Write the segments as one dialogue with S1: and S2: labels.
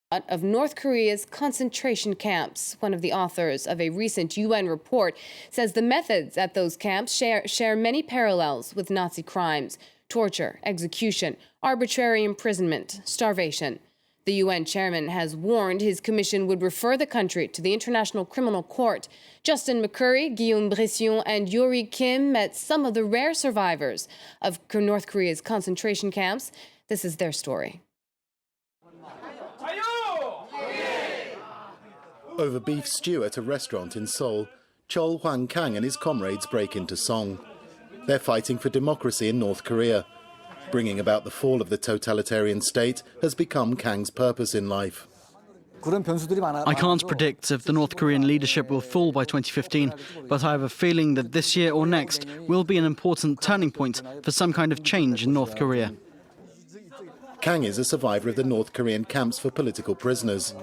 S1: Of North Korea's concentration camps. One of the authors of a recent UN report says the methods at those camps share many parallels with Nazi crimes: torture, execution, arbitrary imprisonment, starvation. The UN chairman has warned his commission would refer the country to the International Criminal Court. Justin McCurry, Guillaume Bression, and Yuri Kim met some of the rare survivors of North Korea's concentration camps. This is their story.
S2: Over beef stew at a restaurant in Seoul, CHEOL-HWAN KANG and his comrades break into song. They're fighting for democracy in North Korea. Bringing about the fall of the totalitarian state has become Kang's purpose in life.
S3: I can't predict if the North Korean leadership will fall by 2015, but I have a feeling that this year or next will be an important turning point for some kind of change in North Korea.
S2: Kang is a survivor of the North Korean camps for political prisoners.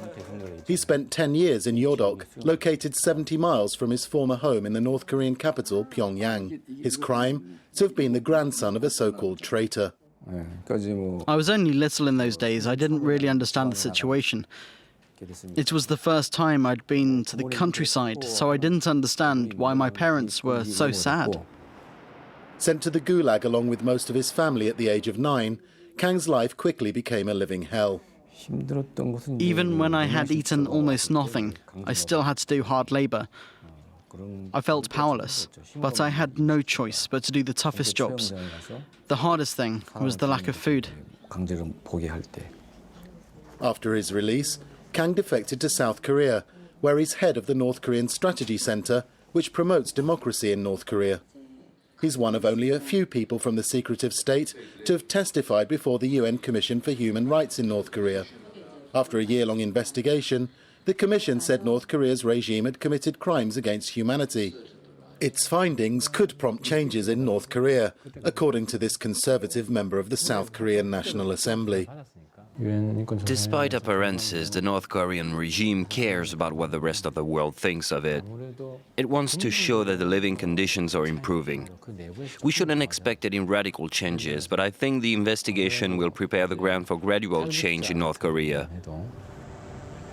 S2: He spent 10 years in YODOK, located 70 miles from his former home in the North Korean capital, Pyongyang. His crime? To have been the grandson of a so-called traitor.
S3: I was only little in those days. I didn't really understand the situation. It was the first time I'd been to the countryside, so I didn't understand why my parents were so sad.
S2: Sent to the Gulag along with most of his family at the age of 9, Kang's life quickly became a living hell.
S3: Even when I had eaten almost nothing, I still had to do hard labor. I felt powerless, but I had no choice but to do the toughest jobs. The hardest thing was the lack of food.
S2: After his release, Kang defected to South Korea, where he's head of the North Korean Strategy Center, which promotes democracy in North Korea. He's one of only a few people from the secretive state to have testified before the UN Commission for Human Rights in North Korea. After a year-long investigation, the Commission said North Korea's regime had committed crimes against humanity. Its findings could prompt changes in North Korea, according to this conservative member of the South Korean National Assembly.
S4: Despite appearances, the North Korean regime cares about what the rest of the world thinks of it. It wants to show that the living conditions are improving. We shouldn't expect any radical changes, but I think the investigation will prepare the ground for gradual change in North Korea.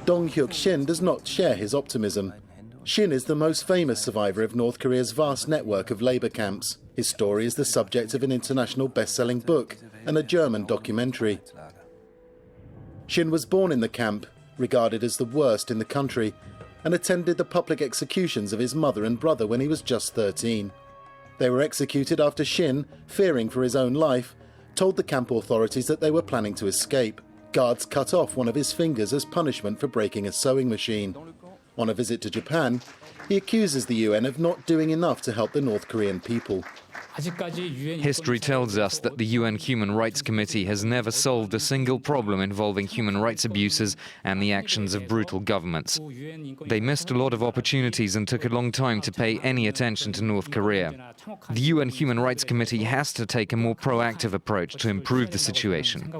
S2: DONG-HYUK SHIN does not share his optimism. SHIN is the most famous survivor of North Korea's vast network of labor camps. His story is the subject of an international best-selling book and a German documentary. SHIN was born in the camp, regarded as the worst in the country, and attended the public executions of his mother and brother when he was just 13. They were executed after SHIN, fearing for his own life, told the camp authorities that they were planning to escape. Guards cut off one of his fingers as punishment for breaking a sewing machine. On a visit to Japan, he accuses the UN of not doing enough to help the North Korean people.
S5: History tells us that the UN Human Rights Committee has never solved a single problem involving human rights abuses and the actions of brutal governments. They missed a lot of opportunities and took a long time to pay any attention to North Korea. The UN Human Rights Committee has to take a more proactive approach to improve the situation.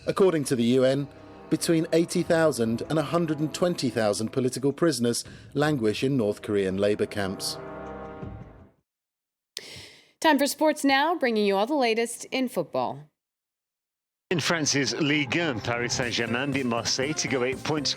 S2: According to the UN, between 80,000 and 120,000 political prisoners languish in North Korean labor camps.
S1: Time for sports now, bringing you all the latest in football.
S6: In France's Ligue 1, Paris Saint-Germain beat Marseille to go 8 points